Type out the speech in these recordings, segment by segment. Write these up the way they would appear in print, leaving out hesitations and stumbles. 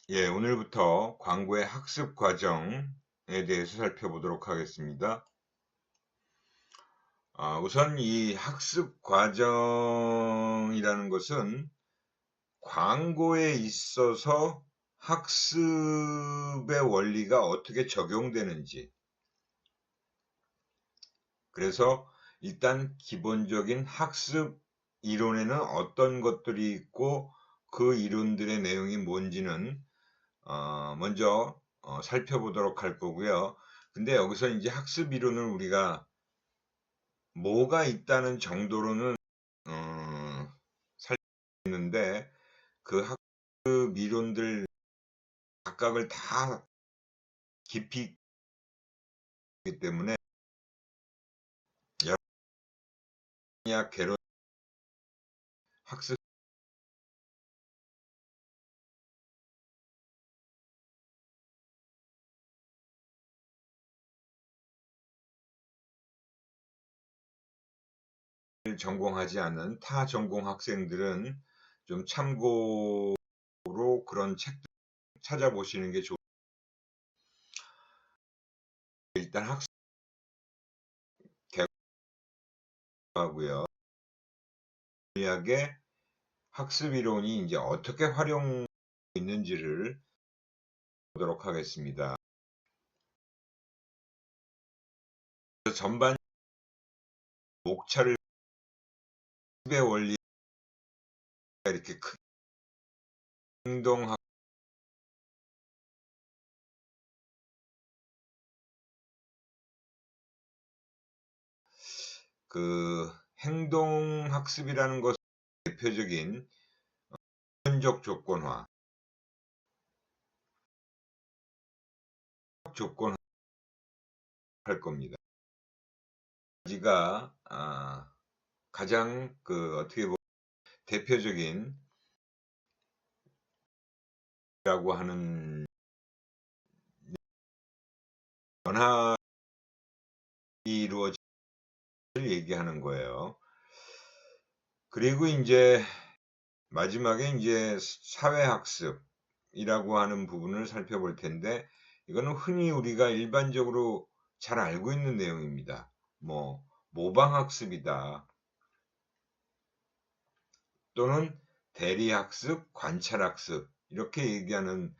예, 오늘부터 광고의 학습 과정에 대해서 살펴보도록 하겠습니다. 우선 이 학습 과정이라는 것은 광고에 있어서 학습의 원리가 어떻게 적용되는지, 그래서 일단 기본적인 학습 이론에는 어떤 것들이 있고 그 이론들의 내용이 뭔지는 먼저 살펴보도록 할 거고요. 근데 여기서 이제 학습 이론을 우리가 뭐가 있다는 정도로는 살펴보는데 그 학습 이론들 각각을 다 깊이 있기 때문에 여러 개론 학습 전공하지 않은 타 전공 학생들은 좀 참고로 그런 책들 찾아보시는 게 좋을 일단 학습 개념하고요. 대학의 학습 이론이 이제 어떻게 활용 있는지를 보도록 하겠습니다. 전반 목차를 학습의 원리 이렇게 큰 행동학 그 행동학습이라는 것의 대표적인 우선적 조건화, 조건화 할 겁니다. 가지가 가장 어떻게 보면 대표적인 라고 하는 변화가 이루어질 얘기하는 거예요. 그리고 이제 마지막에 이제 사회학습이라고 하는 부분을 살펴볼 텐데 이거는 흔히 우리가 일반적으로 잘 알고 있는 내용입니다. 뭐 모방학습이다 또는 대리학습, 관찰학습 이렇게 얘기하는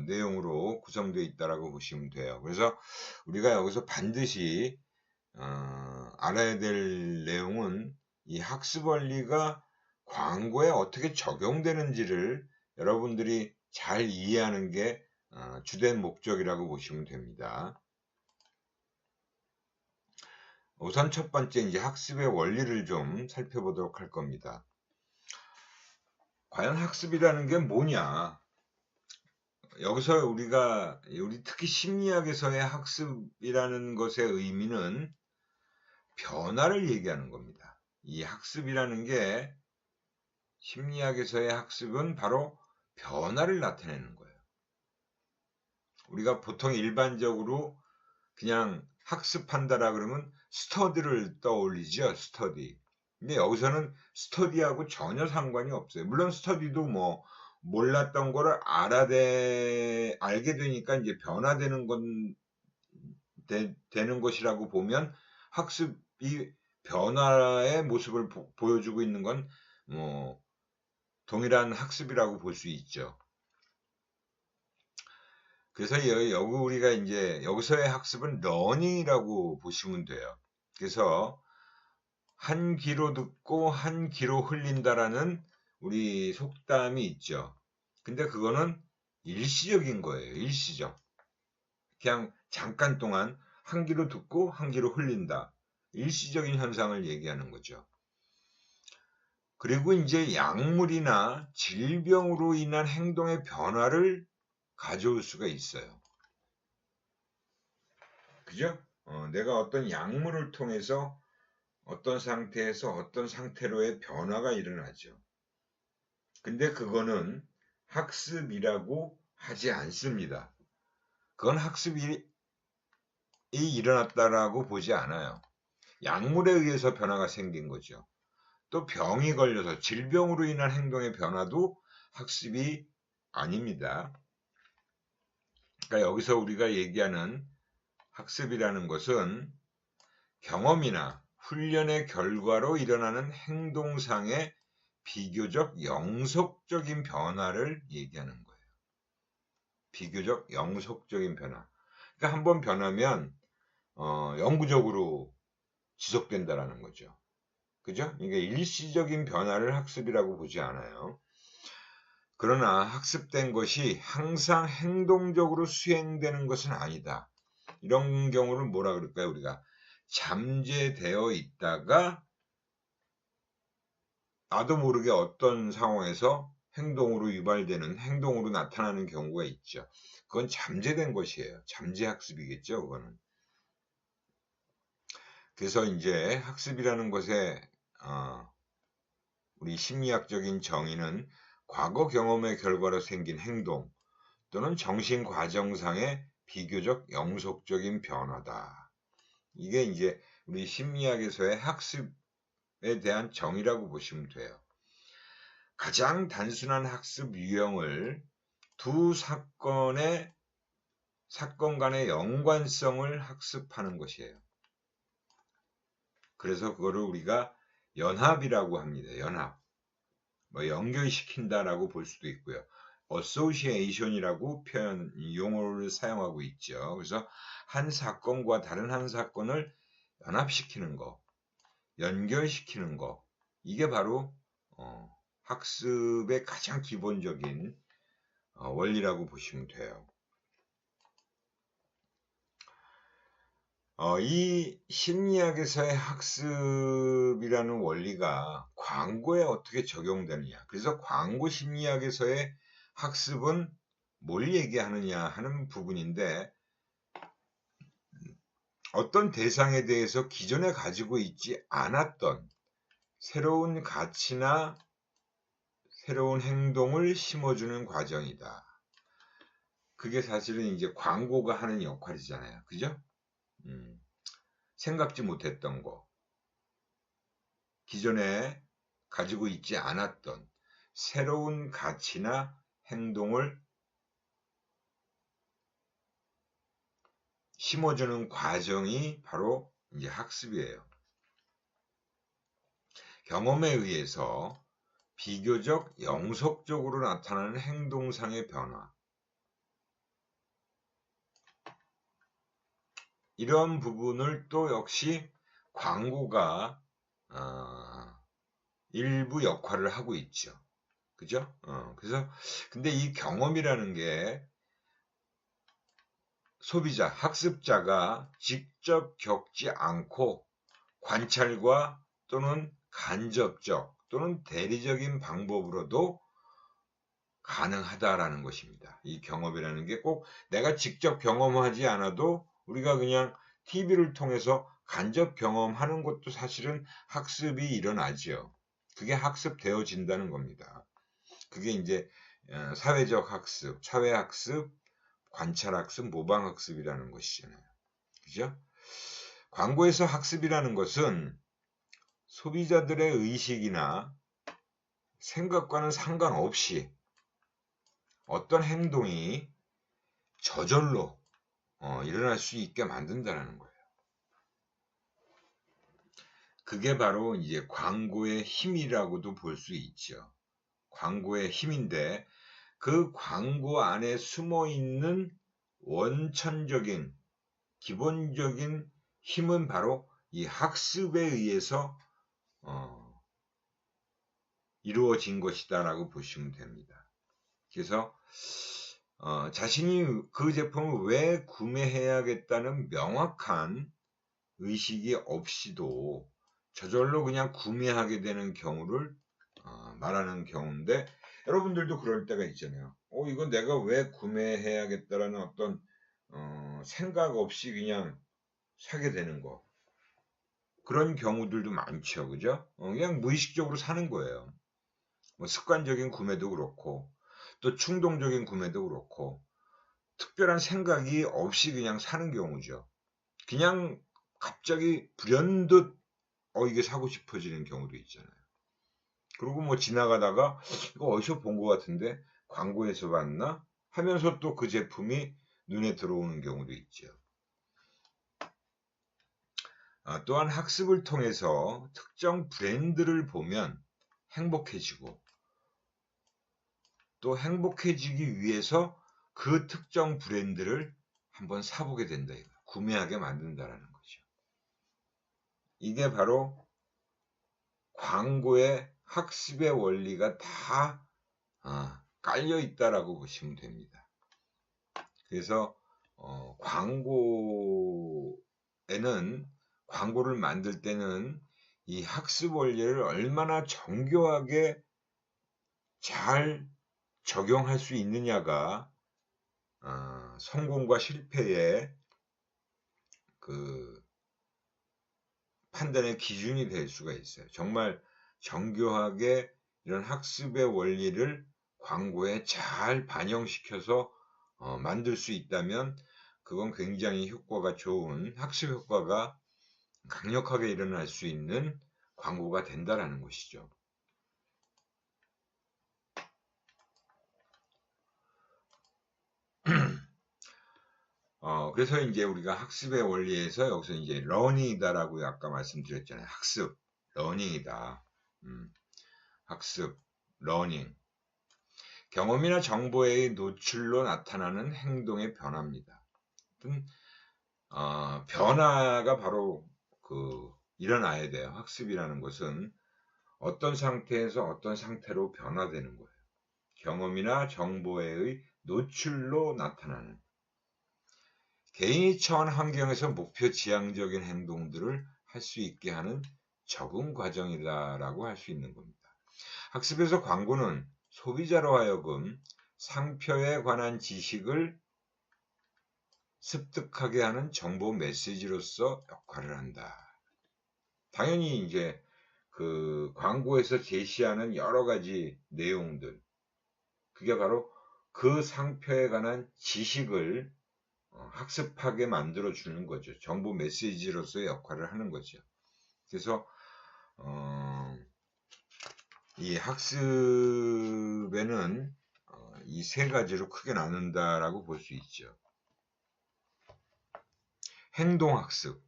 내용으로 구성되어 있다라고 보시면 돼요. 그래서 우리가 여기서 반드시 알아야 될 내용은 이 학습 원리가 광고에 어떻게 적용되는지를 여러분들이 잘 이해하는 게 주된 목적이라고 보시면 됩니다. 우선 첫 번째 이제 학습의 원리를 좀 살펴보도록 할 겁니다. 과연 학습이라는 게 뭐냐? 여기서 우리 특히 심리학에서의 학습이라는 것의 의미는 변화를 얘기하는 겁니다. 이 학습이라는 게 심리학에서의 학습은 바로 변화를 나타내는 거예요. 우리가 보통 일반적으로 그냥 학습한다라 그러면 스터디를 떠올리죠. 스터디. 근데 여기서는 스터디하고 전혀 상관이 없어요. 물론 스터디도 뭐 몰랐던 거를 알게 되니까 이제 변화되는 되는 것이라고 보면 학습이 변화의 모습을 보여주고 있는 건 뭐 동일한 학습이라고 볼 수 있죠. 그래서 우리가 이제 여기서의 학습은 러닝이라고 보시면 돼요. 그래서 한 귀로 듣고 한 귀로 흘린다라는 우리 속담이 있죠. 근데 그거는 일시적인 거예요. 일시적. 그냥 잠깐 동안 한 귀로 듣고 한 귀로 흘린다. 일시적인 현상을 얘기하는 거죠. 그리고 이제 약물이나 질병으로 인한 행동의 변화를 가져올 수가 있어요. 그죠? 내가 어떤 약물을 통해서 어떤 상태에서 어떤 상태로의 변화가 일어나죠. 근데 그거는 학습이라고 하지 않습니다. 그건 학습이 일어났다라고 보지 않아요. 약물에 의해서 변화가 생긴 거죠. 또 병이 걸려서 질병으로 인한 행동의 변화도 학습이 아닙니다. 그러니까 여기서 우리가 얘기하는 학습이라는 것은 경험이나 훈련의 결과로 일어나는 행동상의 비교적 영속적인 변화를 얘기하는 거예요. 비교적 영속적인 변화. 그러니까 한번 변하면 영구적으로 지속된다라는 거죠. 그죠? 그러니까 일시적인 변화를 학습이라고 보지 않아요. 그러나 학습된 것이 항상 행동적으로 수행되는 것은 아니다. 이런 경우를 뭐라 그럴까요? 우리가 잠재되어 있다가 나도 모르게 어떤 상황에서 행동으로 유발되는, 행동으로 나타나는 경우가 있죠. 그건 잠재된 것이에요. 잠재학습이겠죠, 그거는. 그래서 이제 학습이라는 것에 우리 심리학적인 정의는 과거 경험의 결과로 생긴 행동 또는 정신 과정상의 비교적 영속적인 변화다. 이게 이제 우리 심리학에서의 학습에 대한 정의라고 보시면 돼요. 가장 단순한 학습 유형을 두 사건 간의 연관성을 학습하는 것이에요. 그래서 그거를 우리가 연합이라고 합니다. 연합. 뭐 연결시킨다라고 볼 수도 있고요. association이라고 용어를 사용하고 있죠. 그래서 한 사건과 다른 한 사건을 연합시키는 거, 연결시키는 거, 이게 바로 학습의 가장 기본적인 원리라고 보시면 돼요. 이 심리학에서의 학습이라는 원리가 광고에 어떻게 적용되느냐. 그래서 광고 심리학에서의 학습은 뭘 얘기하느냐 하는 부분인데, 어떤 대상에 대해서 기존에 가지고 있지 않았던 새로운 가치나 새로운 행동을 심어주는 과정이다. 그게 사실은 이제 광고가 하는 역할이잖아요. 그죠? 생각지 못했던 거, 기존에 가지고 있지 않았던 새로운 가치나 행동을 심어주는 과정이 바로 이제 학습이에요. 경험에 의해서 비교적 영속적으로 나타나는 행동상의 변화. 이런 부분을 또 역시 광고가 일부 역할을 하고 있죠. 그죠? 그래서 근데 이 경험이라는 게 소비자, 학습자가 직접 겪지 않고 관찰과 또는 간접적 또는 대리적인 방법으로도 가능하다라는 것입니다. 이 경험이라는 게 꼭 내가 직접 경험하지 않아도 우리가 그냥 TV를 통해서 간접 경험하는 것도 사실은 학습이 일어나죠. 그게 학습되어진다는 겁니다. 그게 이제 사회적 학습, 사회학습, 관찰학습, 모방학습이라는 것이잖아요. 그죠? 광고에서 학습이라는 것은 소비자들의 의식이나 생각과는 상관없이 어떤 행동이 저절로 일어날 수 있게 만든다는 거예요. 그게 바로 이제 광고의 힘이라고도 볼 수 있죠. 광고의 힘인데 그 광고 안에 숨어 있는 원천적인 기본적인 힘은 바로 이 학습에 의해서 이루어진 것이다라고 보시면 됩니다. 그래서 자신이 그 제품을 왜 구매해야겠다는 명확한 의식이 없이도 저절로 그냥 구매하게 되는 경우를 말하는 경우인데, 여러분들도 그럴 때가 있잖아요. 이건 내가 왜 구매해야겠다라는 어떤 생각 없이 그냥 사게 되는 거. 그런 경우들도 많죠. 그죠? 그냥 무의식적으로 사는 거예요. 뭐 습관적인 구매도 그렇고 또 충동적인 구매도 그렇고 특별한 생각이 없이 그냥 사는 경우죠. 그냥 갑자기 불현듯 이게 사고 싶어지는 경우도 있잖아요. 그리고 뭐 지나가다가 이거 어디서 본 것 같은데 광고에서 봤나 하면서 또 그 제품이 눈에 들어오는 경우도 있죠. 또한 학습을 통해서 특정 브랜드를 보면 행복해지고, 또 행복해지기 위해서 그 특정 브랜드를 한번 사보게 된다. 구매하게 만든다라는 거죠. 이게 바로 광고의 학습의 원리가 다 깔려 있다라고 보시면 됩니다. 그래서 광고를 만들 때는 이 학습 원리를 얼마나 정교하게 잘 적용할 수 있느냐가 성공과 실패의 그 판단의 기준이 될 수가 있어요. 정말 정교하게 이런 학습의 원리를 광고에 잘 반영시켜서 만들 수 있다면 그건 굉장히 효과가 좋은, 학습 효과가 강력하게 일어날 수 있는 광고가 된다라는 것이죠. 그래서 이제 우리가 학습의 원리에서 여기서 이제 러닝이다라고 아까 말씀드렸잖아요. 학습, 러닝이다. 학습, 러닝. 경험이나 정보의 노출로 나타나는 행동의 변화입니다. 변화가 바로 일어나야 돼요. 학습이라는 것은 어떤 상태에서 어떤 상태로 변화되는 거예요. 경험이나 정보의 노출로 나타나는. 개인이 처한 환경에서 목표 지향적인 행동들을 할 수 있게 하는 적응 과정이다라고 할 수 있는 겁니다. 학습에서 광고는 소비자로 하여금 상표에 관한 지식을 습득하게 하는 정보 메시지로서 역할을 한다. 당연히 이제 그 광고에서 제시하는 여러 가지 내용들, 그게 바로 그 상표에 관한 지식을 학습하게 만들어 주는 거죠. 정보 메시지로서의 역할을 하는 거죠. 그래서 이 학습에는 이 세 가지로 크게 나눈다라고 볼 수 있죠. 행동학습.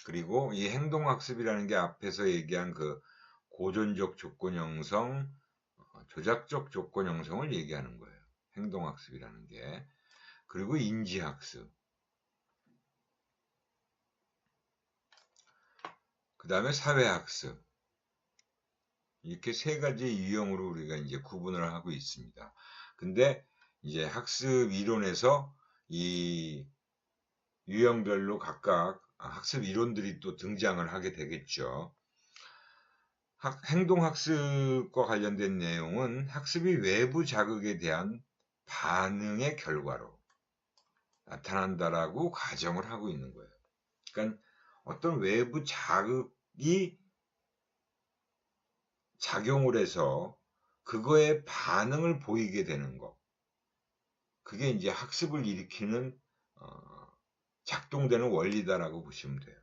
그리고 이 행동학습이라는 게 앞에서 얘기한 그 고전적 조건 형성, 조작적 조건 형성을 얘기하는 거예요. 행동학습이라는 게. 그리고 인지학습. 그 다음에 사회학습. 이렇게 세 가지 유형으로 우리가 이제 구분을 하고 있습니다. 근데 이제 학습 이론에서 이 유형별로 각각 학습 이론들이 또 등장을 하게 되겠죠. 행동학습과 관련된 내용은 학습이 외부 자극에 대한 반응의 결과로 나타난다라고 가정을 하고 있는 거예요. 그러니까 어떤 외부 자극이 작용을 해서 그거에 반응을 보이게 되는 거. 그게 이제 학습을 일으키는 작동되는 원리다라고 보시면 돼요.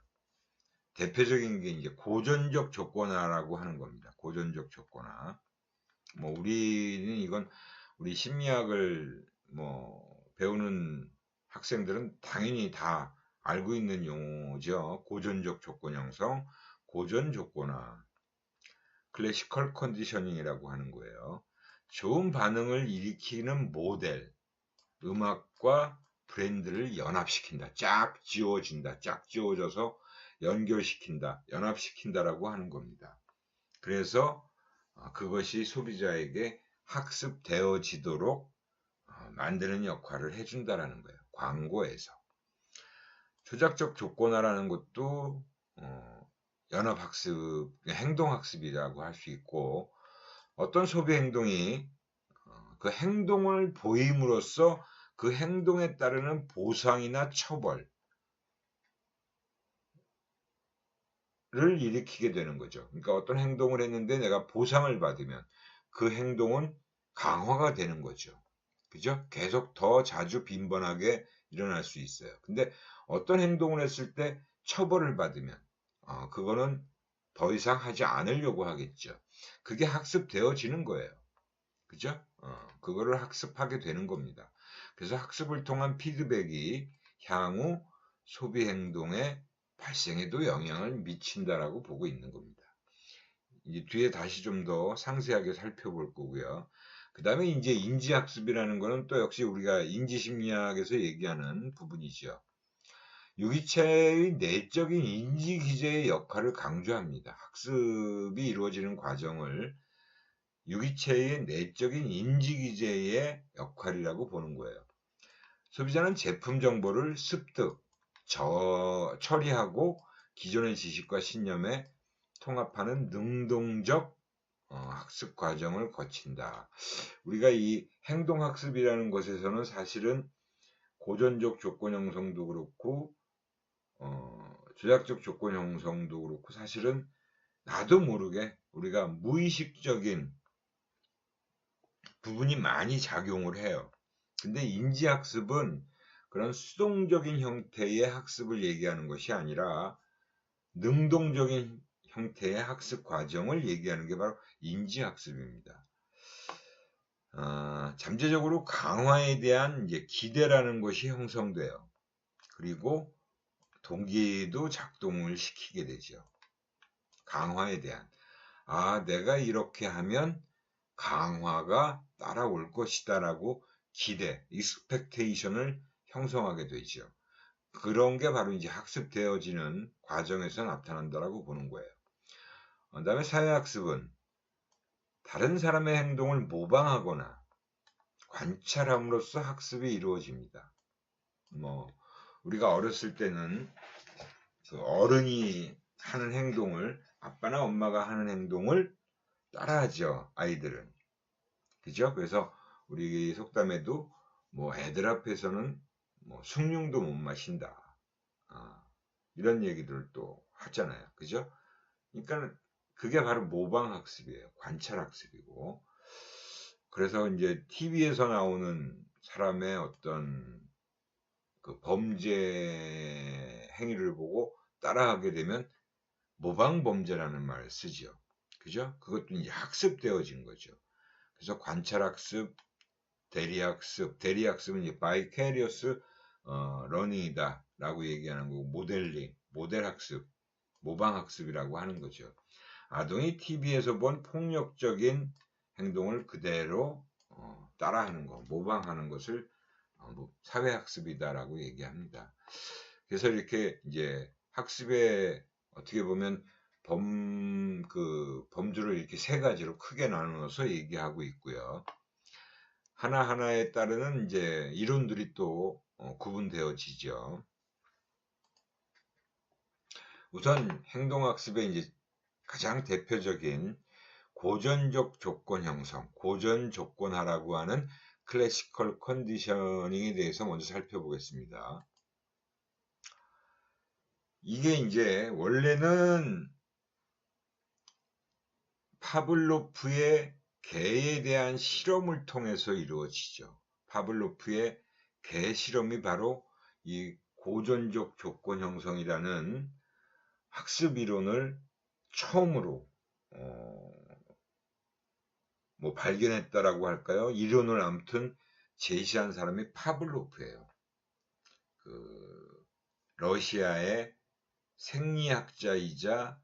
대표적인 게 이제 고전적 조건화라고 하는 겁니다. 고전적 조건화. 우리는 이건 우리 심리학을 배우는 학생들은 당연히 다 알고 있는 용어죠. 고전적 조건 형성, 고전 조건화. 클래시컬 컨디셔닝이라고 하는 거예요. 좋은 반응을 일으키는 모델, 음악과 브랜드를 연합시킨다. 쫙 지워진다. 쫙 지워져서 연결시킨다. 연합시킨다라고 하는 겁니다. 그래서 그것이 소비자에게 학습되어지도록 만드는 역할을 해준다라는 거예요. 광고에서. 조작적 조건화라는 것도 연합학습, 행동학습이라고 할 수 있고, 어떤 소비 행동이 그 행동을 보임으로써 그 행동에 따르는 보상이나 처벌을 일으키게 되는 거죠. 그러니까 어떤 행동을 했는데 내가 보상을 받으면 그 행동은 강화가 되는 거죠. 그죠? 계속 더 자주 빈번하게 일어날 수 있어요. 근데 어떤 행동을 했을 때 처벌을 받으면 그거는 더 이상 하지 않으려고 하겠죠. 그게 학습되어지는 거예요. 그죠? 그거를 학습하게 되는 겁니다. 그래서 학습을 통한 피드백이 향후 소비 행동의 발생에도 영향을 미친다라고 보고 있는 겁니다. 이제 뒤에 다시 좀 더 상세하게 살펴볼 거고요. 그 다음에 이제 인지학습이라는 거는 또 역시 우리가 인지심리학에서 얘기하는 부분이죠. 유기체의 내적인 인지기제의 역할을 강조합니다. 학습이 이루어지는 과정을 유기체의 내적인 인지기제의 역할이라고 보는 거예요. 소비자는 제품 정보를 습득, 처리하고 기존의 지식과 신념에 통합하는 능동적 학습 과정을 거친다. 우리가 이 행동학습이라는 것에서는 사실은 고전적 조건 형성도 그렇고 조작적 조건 형성도 그렇고 사실은 나도 모르게 우리가 무의식적인 부분이 많이 작용을 해요. 근데 인지학습은 그런 수동적인 형태의 학습을 얘기하는 것이 아니라 능동적인 형태의 학습 과정을 얘기하는 게 바로 인지학습입니다. 잠재적으로 강화에 대한 이제 기대라는 것이 형성돼요. 그리고 동기도 작동을 시키게 되죠. 강화에 대한. 내가 이렇게 하면 강화가 따라올 것이다 라고 기대, 익스펙테이션을 형성하게 되죠. 그런 게 바로 이제 학습되어지는 과정에서 나타난다라고 보는 거예요. 그 다음에 사회학습은 다른 사람의 행동을 모방하거나 관찰함으로써 학습이 이루어집니다. 우리가 어렸을 때는 그 어른이 하는 행동을, 아빠나 엄마가 하는 행동을 따라하죠, 아이들은. 그죠? 그래서 우리 속담에도 애들 앞에서는 숭늉도 못 마신다. 이런 얘기들을 또 하잖아요. 그죠? 그러니까 그게 바로 모방학습이에요. 관찰학습이고. 그래서 이제 TV에서 나오는 사람의 어떤 그 범죄 행위를 보고 따라하게 되면 모방범죄라는 말을 쓰죠. 그죠? 그것도 이제 학습되어진 거죠. 그래서 관찰학습, 대리학습은 이제 바이캐리어스 러닝이다 라고 얘기하는 거고, 모델링, 모델학습, 모방학습이라고 하는 거죠. 아동이 TV에서 본 폭력적인 행동을 그대로 따라하는 거, 모방하는 것을 사회학습이다라고 얘기합니다. 그래서 이렇게 이제 학습에 어떻게 보면 범주를 이렇게 세 가지로 크게 나누어서 얘기하고 있고요. 하나하나에 따르는 이제 이론들이 또 구분되어지죠. 우선 행동학습의 이제 가장 대표적인 고전적 조건 형성, 고전 조건화라고 하는 클래시컬 컨디셔닝에 대해서 먼저 살펴보겠습니다. 이게 이제 원래는 파블로프의 개에 대한 실험을 통해서 이루어지죠. 파블로프의 개 실험이 바로 이 고전적 조건 형성이라는 학습 이론을 처음으로 발견했다라고 할까요? 이론을 아무튼 제시한 사람이 파블로프예요. 그 러시아의 생리학자이자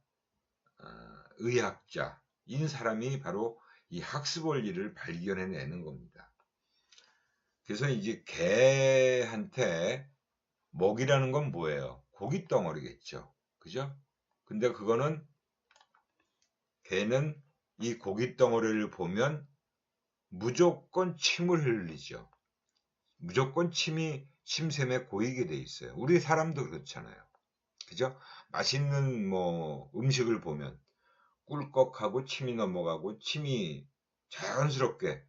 의학자인 사람이 바로 이 학습 원리를 발견해내는 겁니다. 그래서 이제 개한테 먹이라는 건 뭐예요? 고기 덩어리겠죠. 그죠? 근데 그거는 개는 이 고기 덩어리를 보면 무조건 침을 흘리죠. 무조건 침샘에 고이게 돼 있어요. 우리 사람도 그렇잖아요. 그죠? 맛있는 음식을 보면 꿀꺽하고 침이 넘어가고 침이 자연스럽게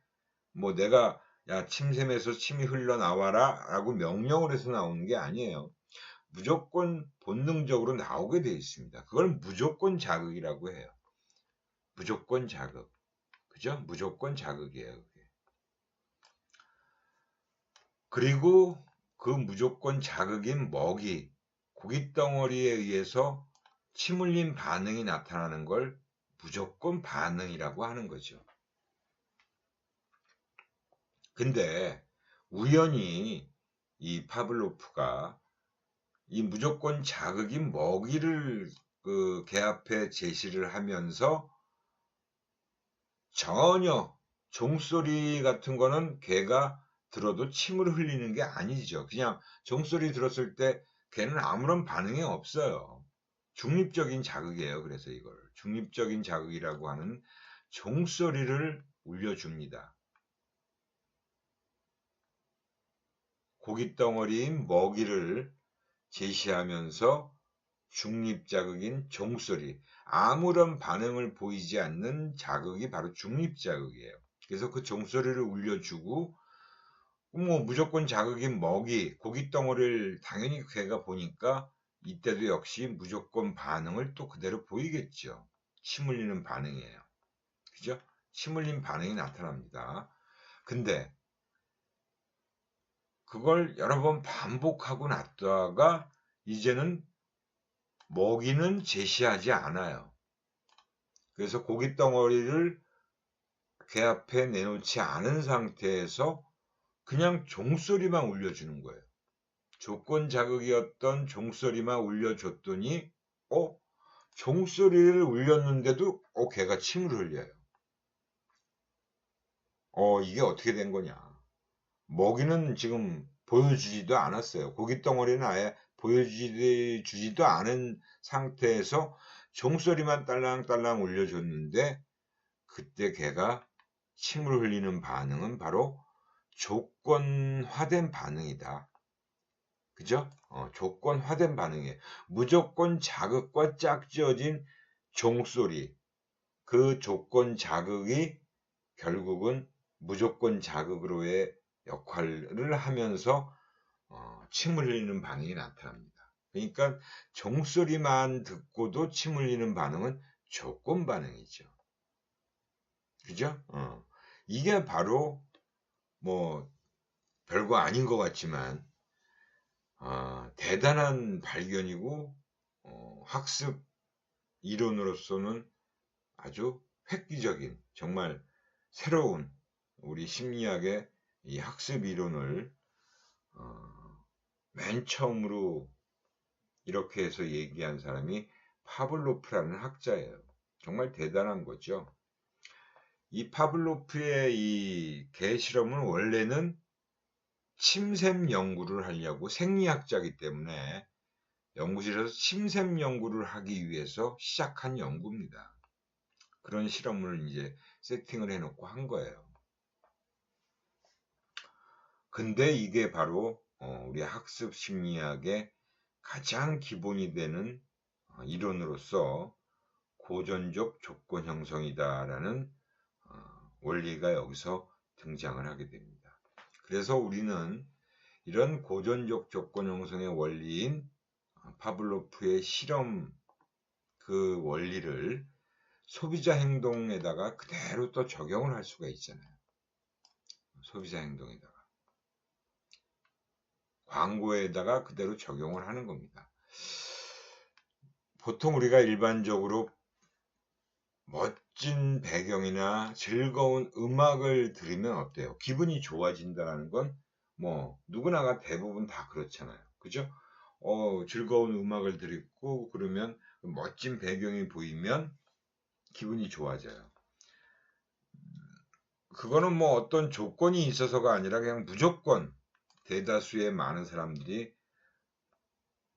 내가 야 침샘에서 침이 흘러나와라 라고 명령을 해서 나오는 게 아니에요. 무조건 본능적으로 나오게 돼 있습니다. 그걸 무조건 자극이라고 해요. 무조건 자극. 그죠? 무조건 자극이에요. 그게. 그리고 그 무조건 자극인 먹이, 고깃덩어리에 의해서 침 흘림 반응이 나타나는 걸 무조건 반응이라고 하는 거죠. 근데 우연히 이 파블로프가 이 무조건 자극인 먹이를 그 개 앞에 제시를 하면서 전혀 종소리 같은 거는 개가 들어도 침을 흘리는 게 아니죠. 그냥 종소리 들었을 때 개는 아무런 반응이 없어요. 중립적인 자극이에요. 그래서 이걸 중립적인 자극이라고 하는 종소리를 울려줍니다. 고깃덩어리인 먹이를 제시하면서 중립자극인 종소리, 아무런 반응을 보이지 않는 자극이 바로 중립자극이에요. 그래서 그 종소리를 울려주고 뭐 무조건 자극인 먹이, 고깃덩어리를 당연히 개가 보니까 이때도 역시 무조건 반응을 또 그대로 보이겠죠. 침 흘리는 반응이에요. 그죠? 침 흘린 반응이 나타납니다. 근데 그걸 여러 번 반복하고 났다가 이제는 먹이는 제시하지 않아요. 그래서 고깃덩어리를 개 앞에 내놓지 않은 상태에서 그냥 종소리만 울려주는 거예요. 조건 자극이었던 종소리만 울려줬더니 종소리를 울렸는데도 개가 침을 흘려요. 이게 어떻게 된 거냐. 먹이는 지금 보여주지도 않았어요. 고깃덩어리는 아예 보여주지도 않은 상태에서 종소리만 딸랑딸랑 울려줬는데 그때 개가 침을 흘리는 반응은 바로 조건화된 반응이다. 그죠? 조건화된 반응이에요. 무조건 자극과 짝지어진 종소리. 그 조건 자극이 결국은 무조건 자극으로의 역할을 하면서 침 흘리는 반응이 나타납니다. 그러니까 종소리만 듣고도 침 흘리는 반응은 조건 반응이죠. 그죠? 이게 바로 뭐 별거 아닌 것 같지만 대단한 발견이고 학습 이론으로서는 아주 획기적인 정말 새로운 우리 심리학의 이 학습 이론을 맨 처음으로 이렇게 해서 얘기한 사람이 파블로프라는 학자예요. 정말 대단한 거죠. 이 파블로프의 이 개 실험은 원래는 침샘 연구를 하려고 생리학자이기 때문에 연구실에서 침샘 연구를 하기 위해서 시작한 연구입니다. 그런 실험을 이제 세팅을 해놓고 한 거예요. 근데 이게 바로 우리 학습 심리학의 가장 기본이 되는 이론으로서 고전적 조건 형성이다라는 원리가 여기서 등장을 하게 됩니다. 그래서 우리는 이런 고전적 조건 형성의 원리인 파블로프의 실험 그 원리를 소비자 행동에다가 그대로 또 적용을 할 수가 있잖아요. 소비자 행동에다가. 광고에다가 그대로 적용을 하는 겁니다. 보통 우리가 일반적으로 멋진 배경이나 즐거운 음악을 들으면 어때요? 기분이 좋아진다는 건 뭐 누구나가 대부분 다 그렇잖아요. 그죠? 즐거운 음악을 듣고 그러면 멋진 배경이 보이면 기분이 좋아져요. 그거는 뭐 어떤 조건이 있어서가 아니라 그냥 무조건 대다수의 많은 사람들이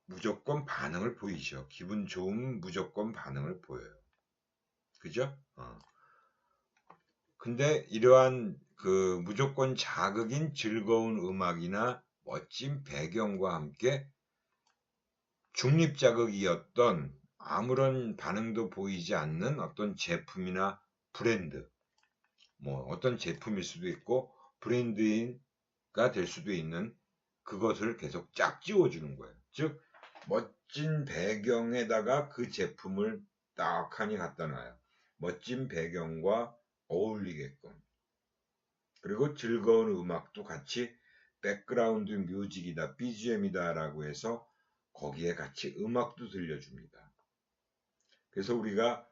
무조건 반응을 보이죠. 기분 좋은 무조건 반응을 보여요. 그죠? 근데 이러한 그 무조건 자극인 즐거운 음악이나 멋진 배경과 함께 중립자극이었던 아무런 반응도 보이지 않는 어떤 제품이나 브랜드, 뭐 어떤 제품일 수도 있고 브랜드가 될 수도 있는 그것을 계속 짝지워주는 거예요. 즉 멋진 배경에다가 그 제품을 딱하니 갖다 놔요. 멋진 배경과 어울리게끔. 그리고 즐거운 음악도 같이 백그라운드 뮤직이다, BGM이다 라고 해서 거기에 같이 음악도 들려줍니다. 그래서 우리가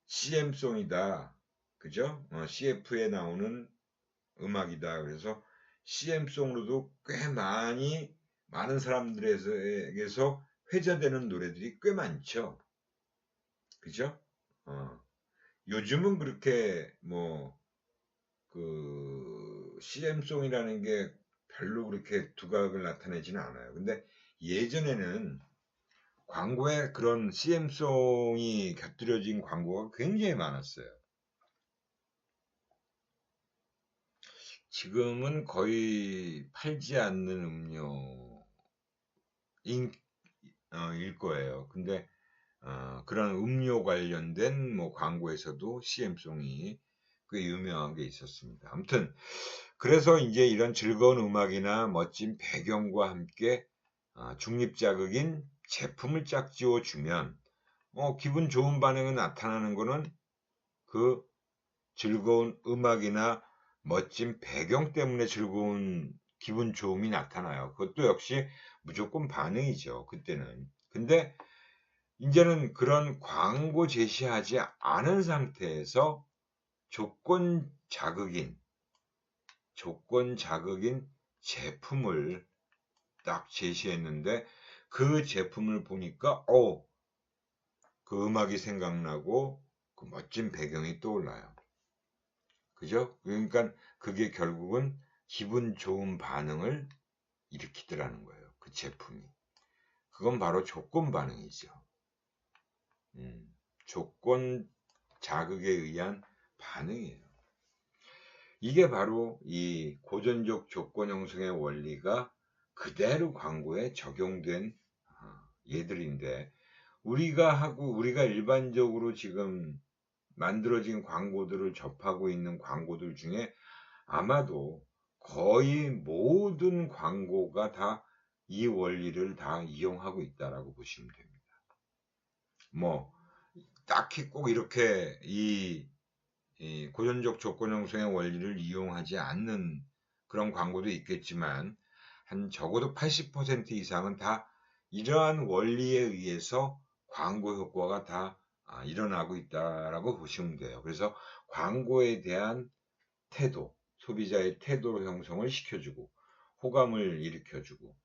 CM송이다, 그죠? CF에 나오는 음악이다. 그래서 CM송으로도 꽤 많은 사람들에게서 회자되는 노래들이 꽤 많죠. 그죠? 요즘은 그렇게 CM송이라는 게 별로 그렇게 두각을 나타내지는 않아요. 근데 예전에는 광고에 그런 CM송이 곁들여진 광고가 굉장히 많았어요. 지금은 거의 팔지 않는 음료일 거예요. 근데 그런 음료 관련된 광고에서도 CM송이 꽤 유명한 게 있었습니다. 아무튼 그래서 이제 이런 즐거운 음악이나 멋진 배경과 함께 중립자극인 제품을 짝지어 주면 기분 좋은 반응이 나타나는 거는 그 즐거운 음악이나 멋진 배경 때문에 즐거운 기분 좋음이 나타나요. 그것도 역시 무조건 반응이죠. 그때는. 근데 이제는 그런 광고 제시하지 않은 상태에서 조건 자극인 제품을 딱 제시했는데 그 제품을 보니까 그 음악이 생각나고 그 멋진 배경이 떠올라요. 그죠? 그러니까 그게 결국은 기분 좋은 반응을 일으키더라는 거예요. 그 제품이. 그건 바로 조건 반응이죠. 조건 자극에 의한 반응이에요. 이게 바로 이 고전적 조건 형성의 원리가 그대로 광고에 적용된 예들인데 우리가 일반적으로 지금 만들어진 광고들을 접하고 있는 광고들 중에 아마도 거의 모든 광고가 다 이 원리를 다 이용하고 있다라고 보시면 됩니다. 딱히 꼭 이렇게 이 고전적 조건 형성의 원리를 이용하지 않는 그런 광고도 있겠지만 한 적어도 80% 이상은 다 이러한 원리에 의해서 광고 효과가 다 일어나고 있다라고 보시면 돼요. 그래서 광고에 대한 태도, 소비자의 태도 형성을 시켜주고 호감을 일으켜주고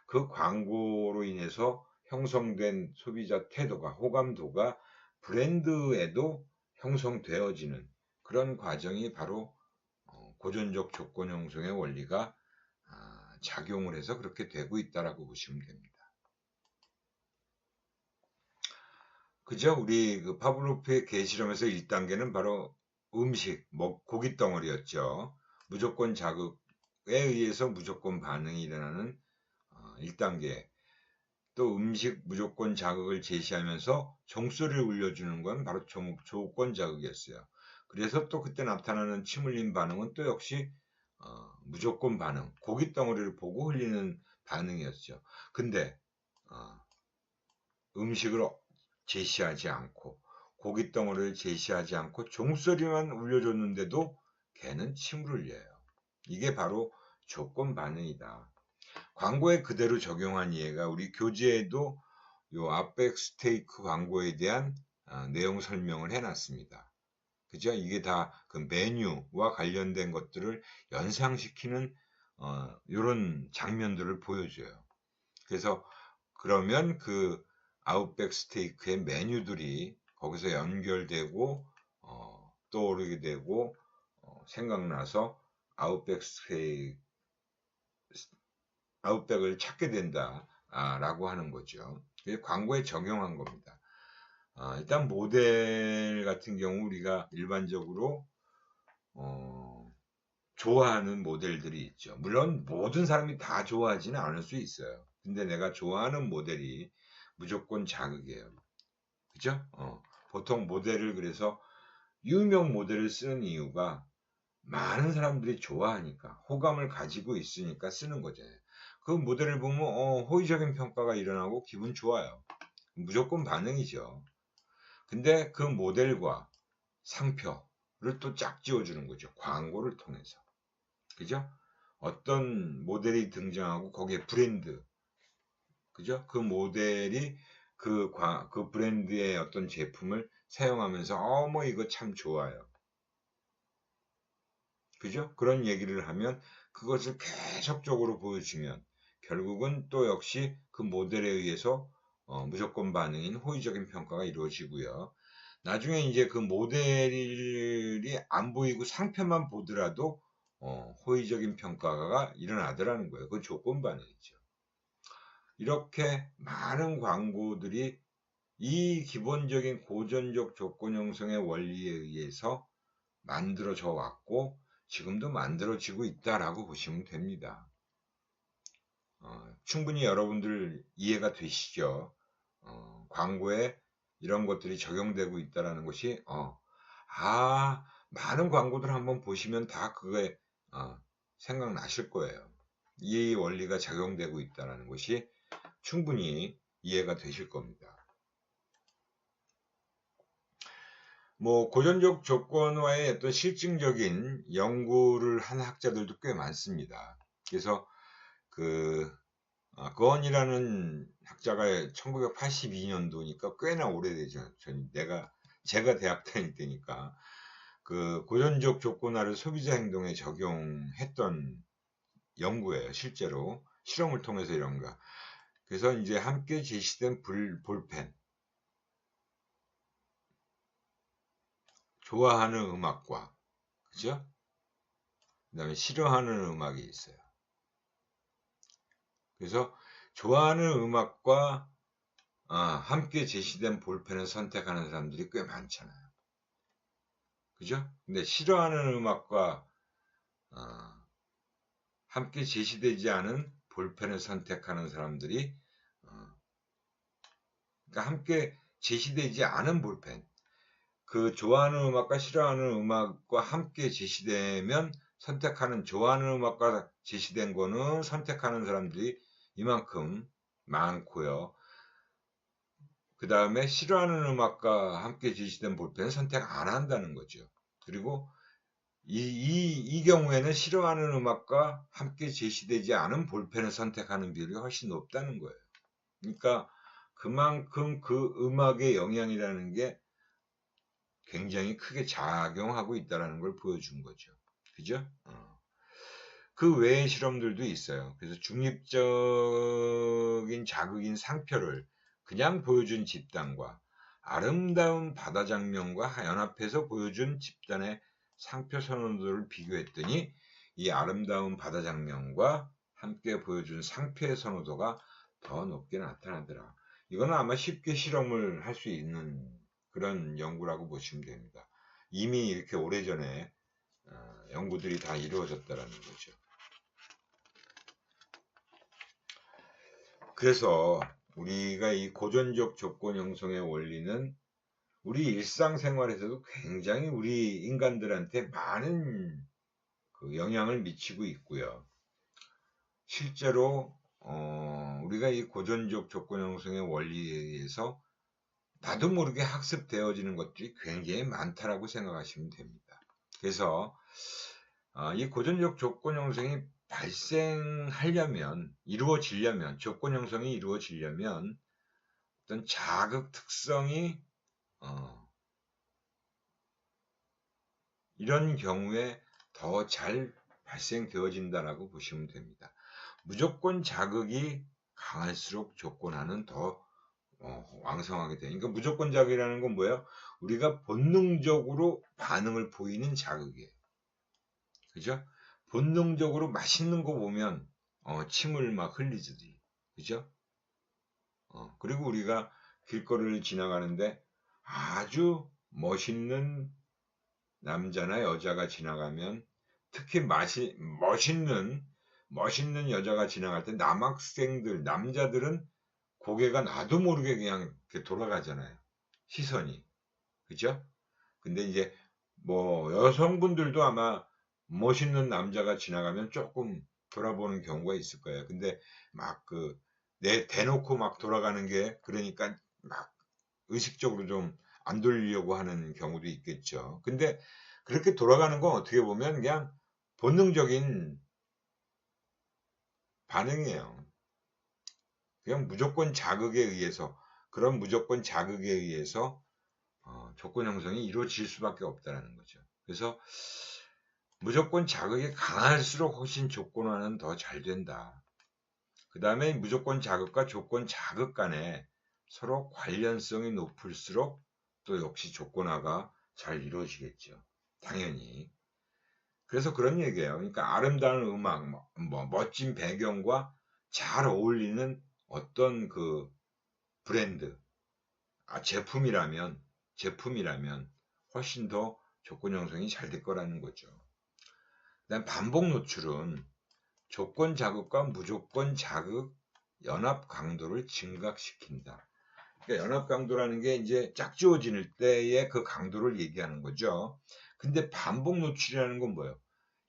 그 광고로 인해서 형성된 소비자 태도가 호감도가 브랜드에도 형성되어지는 그런 과정이 바로 고전적 조건 형성의 원리가 작용을 해서 그렇게 되고 있다라고 보시면 됩니다. 그죠? 우리 그 파블로프의 개 실험에서 1단계는 바로 음식, 고기 덩어리였죠. 무조건 자극에 의해서 무조건 반응이 일어나는 1단계. 또 음식 무조건 자극을 제시하면서 종소리를 울려주는 건 바로 조건 자극이었어요. 그래서 또 그때 나타나는 침 흘린 반응은 또 역시 무조건 반응, 고기 덩어리를 보고 흘리는 반응이었죠. 근데 음식을 제시하지 않고 고기 덩어리를 제시하지 않고 종소리만 울려줬는데도 걔는 침을 흘려요. 이게 바로 조건 반응이다. 광고에 그대로 적용한 예가 우리 교재에도 요 아웃백 스테이크 광고에 대한 내용 설명을 해놨습니다. 그죠? 이게 다 그 메뉴와 관련된 것들을 연상시키는 이런 장면들을 보여줘요. 그래서 그러면 그 아웃백 스테이크의 메뉴들이 거기서 연결되고 떠오르게 되고 생각나서 아웃백을 찾게 된다라고 하는 거죠. 그게 광고에 적용한 겁니다. 일단 모델 같은 경우 우리가 일반적으로 좋아하는 모델들이 있죠. 물론 모든 사람이 다 좋아하지는 않을 수 있어요. 근데 내가 좋아하는 모델이 무조건 자극이에요. 그죠? 보통 모델을 그래서 유명 모델을 쓰는 이유가 많은 사람들이 좋아하니까 호감을 가지고 있으니까 쓰는 거잖아요. 그 모델을 보면 호의적인 평가가 일어나고 기분 좋아요. 무조건 반응이죠. 근데 그 모델과 상표를 또 짝지어 주는 거죠. 광고를 통해서. 그죠? 어떤 모델이 등장하고 거기에 브랜드, 그죠? 그 모델이 그 브랜드의 어떤 제품을 사용하면서 이거 참 좋아요. 그죠? 그런 얘기를 하면 그것을 계속적으로 보여주면 결국은 또 역시 그 모델에 의해서 무조건 반응인 호의적인 평가가 이루어지고요. 나중에 이제 그 모델이 안 보이고 상표만 보더라도 호의적인 평가가 일어나더라는 거예요. 그건 조건 반응이죠. 이렇게 많은 광고들이 이 기본적인 고전적 조건 형성의 원리에 의해서 만들어져 왔고 지금도 만들어지고 있다라고 보시면 됩니다. 충분히 여러분들 이해가 되시죠? 광고에 이런 것들이 적용되고 있다라는 것이 많은 광고들 한번 보시면 다 그게 생각나실 거예요. 이 원리가 적용되고 있다라는 것이 충분히 이해가 되실 겁니다. 뭐 고전적 조건화의 어떤 실증적인 연구를 한 학자들도 꽤 많습니다. 그래서 거언이라는 학자가 1982년도니까 꽤나 오래되죠. 제가 대학 다닐 때니까 그 고전적 조건화를 소비자 행동에 적용했던 연구예요. 실제로 실험을 통해서 이런가. 그래서 이제 함께 제시된 볼펜, 좋아하는 음악과, 그죠? 그 다음에 싫어하는 음악이 있어요. 그래서 좋아하는 음악과 함께 제시된 볼펜을 선택하는 사람들이 꽤 많잖아요. 그죠? 근데 싫어하는 음악과 함께 제시되지 않은 볼펜을 선택하는 사람들이 그러니까 함께 제시되지 않은 볼펜, 그 좋아하는 음악과 싫어하는 음악과 함께 제시되면 선택하는, 좋아하는 음악과 제시된 거는 선택하는 사람들이 이만큼 많고요. 그 다음에 싫어하는 음악과 함께 제시된 볼펜은 선택 안 한다는 거죠. 그리고 이 경우에는 싫어하는 음악과 함께 제시되지 않은 볼펜을 선택하는 비율이 훨씬 높다는 거예요. 그러니까 그만큼 그 음악의 영향이라는 게 굉장히 크게 작용하고 있다는 걸 보여준 거죠. 그죠? 그 외의 실험들도 있어요. 그래서 중립적인 자극인 상표를 그냥 보여준 집단과 아름다운 바다 장면과 연합해서 보여준 집단의 상표 선호도를 비교했더니 이 아름다운 바다 장면과 함께 보여준 상표의 선호도가 더 높게 나타나더라. 이거는 아마 쉽게 실험을 할 수 있는 그런 연구라고 보시면 됩니다. 이미 이렇게 오래전에 연구들이 다 이루어졌다는 거죠. 그래서 우리가 이 고전적 조건 형성의 원리는 우리 일상생활에서도 굉장히 우리 인간들한테 많은 그 영향을 미치고 있고요. 실제로 우리가 이 고전적 조건 형성의 원리에 의해서 나도 모르게 학습되어지는 것들이 굉장히 많다라고 생각하시면 됩니다. 그래서 이 고전적 조건 형성이 발생하려면, 이루어지려면, 조건 형성이 이루어지려면 어떤 자극 특성이 이런 경우에 더 잘 발생되어진다라고 보시면 됩니다. 무조건 자극이 강할수록 조건화는 더 왕성하게 돼요. 그러니까 무조건 자극이라는 건 뭐예요? 우리가 본능적으로 반응을 보이는 자극이에요. 그죠? 본능적으로 맛있는 거 보면 침을 막 흘리지. 그죠? 그리고 우리가 길거리를 지나가는데 아주 멋있는 남자나 여자가 지나가면 특히 멋있는 여자가 지나갈 때 남학생들, 남자들은 고개가 나도 모르게 그냥 이렇게 돌아가잖아요. 시선이. 그죠? 근데 이제 뭐 여성분들도 아마 멋있는 남자가 지나가면 조금 돌아보는 경우가 있을 거예요. 근데 막 대놓고 막 돌아가는 게 그러니까 막 의식적으로 좀 안 돌리려고 하는 경우도 있겠죠. 근데 그렇게 돌아가는 건 어떻게 보면 그냥 본능적인 반응이에요. 그냥 무조건 자극에 의해서, 그런 무조건 자극에 의해서 조건 형성이 이루어질 수밖에 없다는 거죠. 그래서 무조건 자극이 강할수록 훨씬 조건화는 더 잘 된다. 그 다음에 무조건 자극과 조건 자극 간에 서로 관련성이 높을수록 또 역시 조건화가 잘 이루어지겠죠. 당연히. 그래서 그런 얘기예요. 그러니까 아름다운 음악, 뭐 멋진 배경과 잘 어울리는 어떤 그 브랜드, 제품이라면 훨씬 더 조건 형성이 잘 될 거라는 거죠. 그다음 반복 노출은 조건 자극과 무조건 자극 연합 강도를 증가시킨다. 그러니까 연합 강도라는 게 이제 짝지워질 때의 그 강도를 얘기하는 거죠. 근데 반복 노출이라는 건 뭐예요?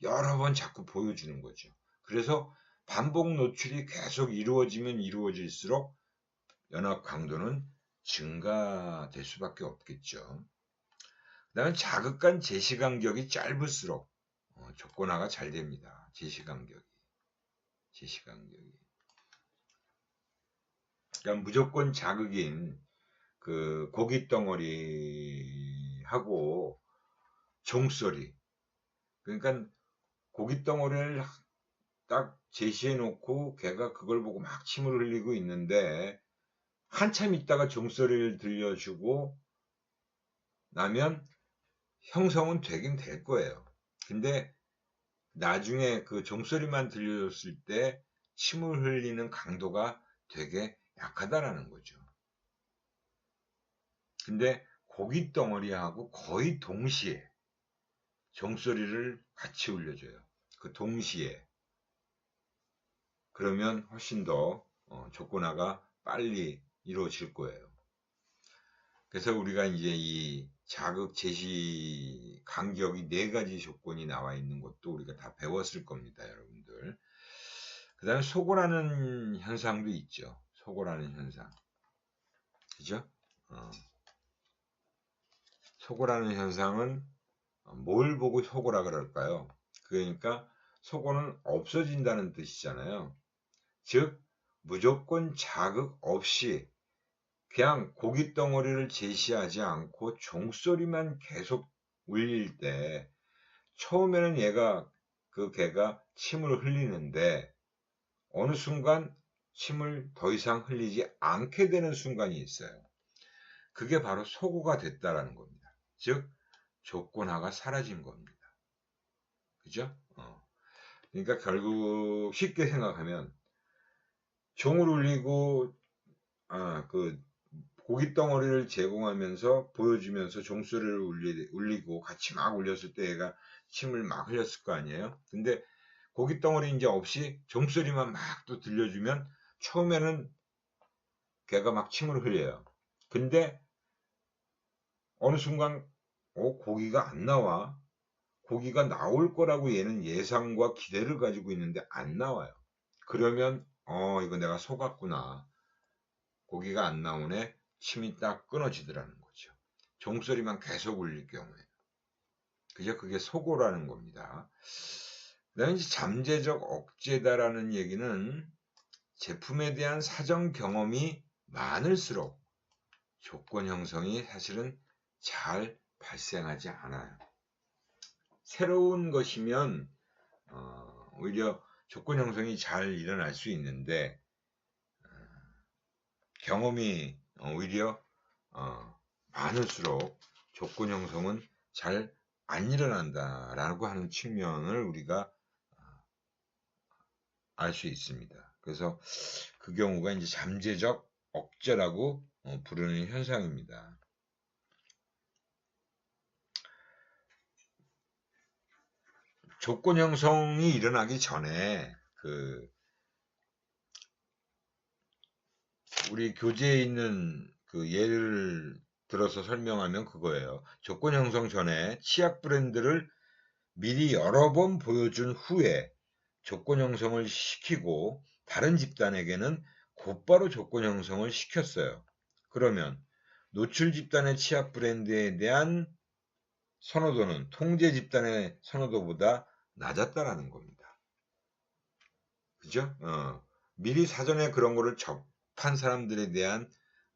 여러 번 자꾸 보여주는 거죠. 그래서 반복 노출이 계속 이루어지면 이루어질수록 연합 강도는 증가될 수밖에 없겠죠. 그 다음에 자극 간 제시 간격이 짧을수록 조건화가 잘 됩니다. 제시 간격이. 그러니까 무조건 자극인 그 고기 덩어리하고 종소리. 그러니까 고기 덩어리를 딱 제시해 놓고 걔가 그걸 보고 막 침을 흘리고 있는데 한참 있다가 종소리를 들려주고 나면 형성은 되긴 될 거예요. 근데 나중에 그 종소리만 들려줬을 때 침을 흘리는 강도가 되게 약하다라는 거죠. 근데 고기 덩어리하고 거의 동시에 종소리를 같이 울려줘요. 그 동시에. 그러면 훨씬 더 조건화가 빨리 이루어질 거예요. 그래서 우리가 이제 이 자극 제시 간격이 4가지 조건이 나와 있는 것도 우리가 다 배웠을 겁니다, 여러분들. 그 다음에 소고라는 현상도 있죠. 소고라는 현상. 그죠? 소고라는 현상은 뭘 보고 소고라 그럴까요? 그러니까 소고는 없어진다는 뜻이잖아요. 즉 무조건 자극 없이 그냥 고기 덩어리를 제시하지 않고 종소리만 계속 울릴 때 처음에는 걔가 침을 흘리는데 어느 순간 침을 더 이상 흘리지 않게 되는 순간이 있어요. 그게 바로 소고가 됐다라는 겁니다. 즉 조건화가 사라진 겁니다. 그죠? 그러니까 결국 쉽게 생각하면 종을 울리고 그 고기 덩어리를 제공하면서 보여주면서 종소리를 울리고 같이 막 울렸을 때 얘가 침을 막 흘렸을 거 아니에요. 근데 고기 덩어리 이제 없이 종소리만 막 또 들려주면 처음에는 걔가 막 침을 흘려요. 근데 어느 순간 고기가 안 나와. 고기가 나올 거라고 얘는 예상과 기대를 가지고 있는데 안 나와요. 그러면 이거 내가 속았구나. 고기가 안 나오네. 침이 딱 끊어지더라는 거죠. 종소리만 계속 울릴 경우에. 그죠? 그게 소고라는 겁니다. 그다음에 이제 잠재적 억제다라는 얘기는 제품에 대한 사전 경험이 많을수록 조건 형성이 사실은 잘 발생하지 않아요. 새로운 것이면 오히려 조건 형성이 잘 일어날 수 있는데 경험이 오히려 많을수록 조건 형성은 잘 안 일어난다라고 하는 측면을 우리가 알 수 있습니다. 그래서 그 경우가 이제 잠재적 억제라고 부르는 현상입니다. 조건 형성이 일어나기 전에 우리 교재에 있는 그 예를 들어서 설명하면 그거예요. 조건 형성 전에 치약 브랜드를 미리 여러 번 보여준 후에 조건 형성을 시키고 다른 집단에게는 곧바로 조건 형성을 시켰어요. 그러면 노출 집단의 치약 브랜드에 대한 선호도는 통제 집단의 선호도보다 낮았다라는 겁니다. 그죠? 미리 사전에 그런 거를 접한 사람들에 대한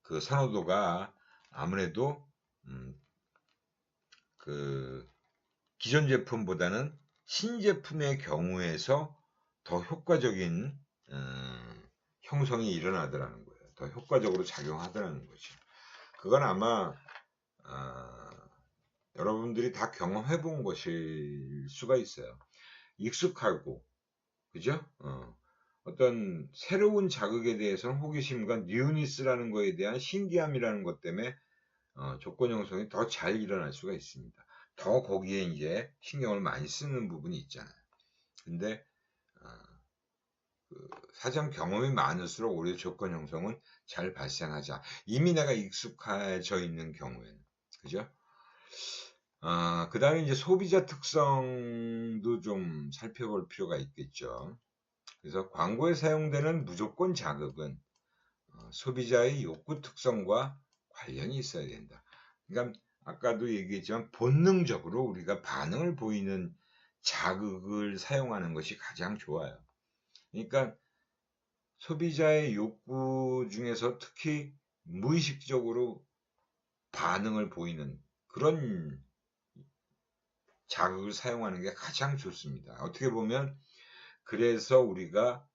그 선호도가 아무래도 그 기존 제품보다는 신제품의 경우에서 더 효과적인 형성이 일어나더라는 거예요. 더 효과적으로 작용하더라는 거죠. 그건 아마 여러분들이 다 경험해 본 것일 수가 있어요. 익숙하고, 그죠? 어떤 새로운 자극에 대해서는 호기심과 뉴니스라는 거에 대한 신기함이라는 것 때문에 조건 형성이 더 잘 일어날 수가 있습니다. 더 거기에 이제 신경을 많이 쓰는 부분이 있잖아요. 근데 사전 경험이 많을수록 오히려 조건 형성은 잘 발생하지 않아. 이미 내가 익숙해져 있는 경우에는, 그죠? 그 다음에 이제 소비자 특성도 좀 살펴볼 필요가 있겠죠. 그래서 광고에 사용되는 무조건 자극은 소비자의 욕구 특성과 관련이 있어야 된다. 그러니까 아까도 얘기했지만 본능적으로 우리가 반응을 보이는 자극을 사용하는 것이 가장 좋아요. 그러니까 소비자의 욕구 중에서 특히 무의식적으로 반응을 보이는 그런 자극을 사용하는 게 가장 좋습니다. 어떻게 보면 그래서 우리가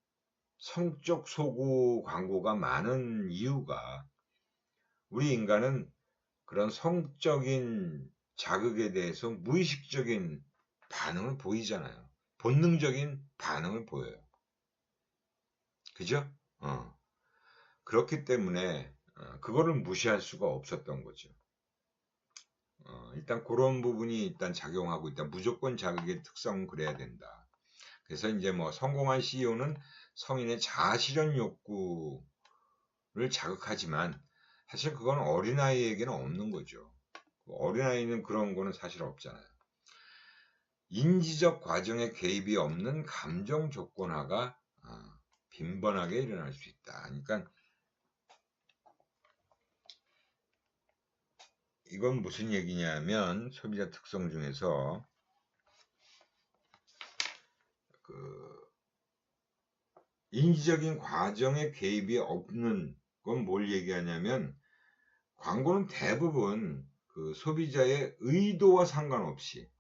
성적 소구 광고가 많은 이유가 우리 인간은 그런 성적인 자극에 대해서 무의식적인 반응을 보이잖아요. 본능적인 반응을 보여요. 그죠? 그렇기 때문에 그거를 무시할 수가 없었던 거죠. 일단 그런 부분이 일단 작용하고 있다. 무조건 자극의 특성은 그래야 된다. 그래서 이제 뭐 성공한 CEO는 성인의 자아실현 욕구를 자극하지만 사실 그건 어린아이에게는 없는 거죠. 어린아이는 그런 거는 사실 없잖아요. 인지적 과정에 개입이 없는 감정 조건화가 빈번하게 일어날 수 있다. 그러니까 이건 무슨 얘기냐면 소비자 특성 중에서 인지적인 과정에 개입이 없는 건 뭘 얘기하냐면 광고는 대부분 그 소비자의 의도와 상관없이,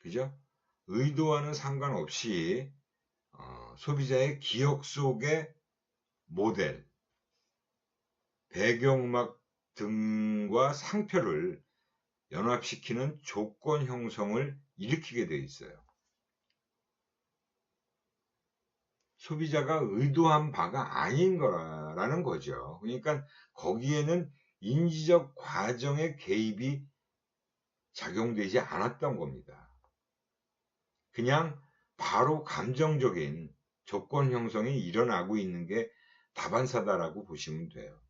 그죠? 의도와는 상관없이 소비자의 기억 속의 모델, 배경음악 등과 상표를 연합시키는 조건 형성을 일으키게 되어 있어요. 소비자가 의도한 바가 아닌 거라는 거죠. 그러니까 거기에는 인지적 과정의 개입이 작용되지 않았던 겁니다. 그냥 바로 감정적인 조건 형성이 일어나고 있는 게 다반사다라고 보시면 돼요.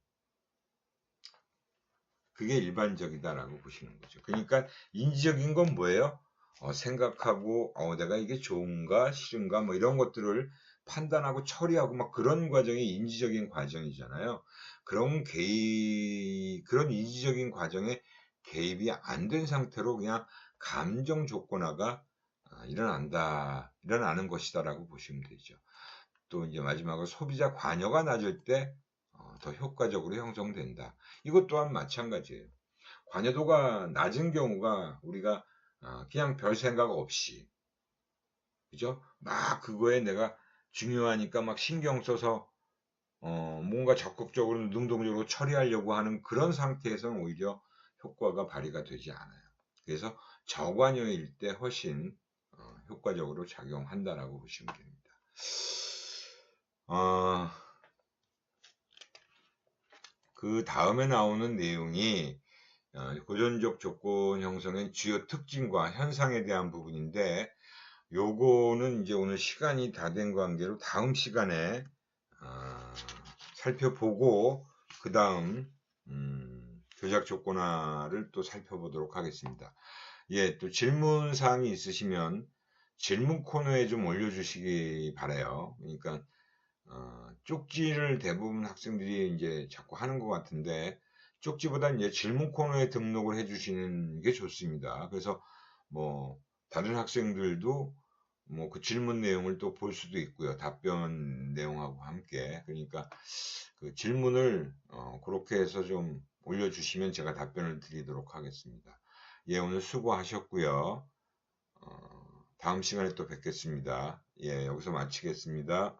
그게 일반적이다라고 보시는 거죠. 그러니까 인지적인 건 뭐예요? 생각하고 내가 이게 좋은가 싫은가 뭐 이런 것들을 판단하고 처리하고 막 그런 과정이 인지적인 과정이잖아요. 그런 인지적인 과정에 개입이 안 된 상태로 그냥 감정 조건화가 일어나는 것이다라고 보시면 되죠. 또 이제 마지막으로 소비자 관여가 낮을 때 더 효과적으로 형성된다. 이것 또한 마찬가지예요. 관여도가 낮은 경우가 우리가 그냥 별 생각 없이, 그죠? 막 그거에 내가 중요하니까 막 신경 써서 뭔가 적극적으로 능동적으로 처리하려고 하는 그런 상태에서는 오히려 효과가 발휘가 되지 않아요. 그래서 저관여일 때 훨씬 효과적으로 작용한다라고 보시면 됩니다. 그 다음에 나오는 내용이 고전적 조건 형성의 주요 특징과 현상에 대한 부분인데 요거는 이제 오늘 시간이 다 된 관계로 다음 시간에 살펴보고 그 다음 조작 조건화를 또 살펴보도록 하겠습니다. 예, 또 질문 사항이 있으시면 질문 코너에 좀 올려주시기 바라요. 그러니까 쪽지를 대부분 학생들이 이제 자꾸 하는 것 같은데 쪽지보다 이제 질문 코너에 등록을 해주시는 게 좋습니다. 그래서 뭐 다른 학생들도 뭐 그 질문 내용을 또 볼 수도 있고요. 답변 내용하고 함께. 그러니까 그 질문을 그렇게 해서 좀 올려주시면 제가 답변을 드리도록 하겠습니다. 예, 오늘 수고하셨고요. 다음 시간에 또 뵙겠습니다. 예, 여기서 마치겠습니다.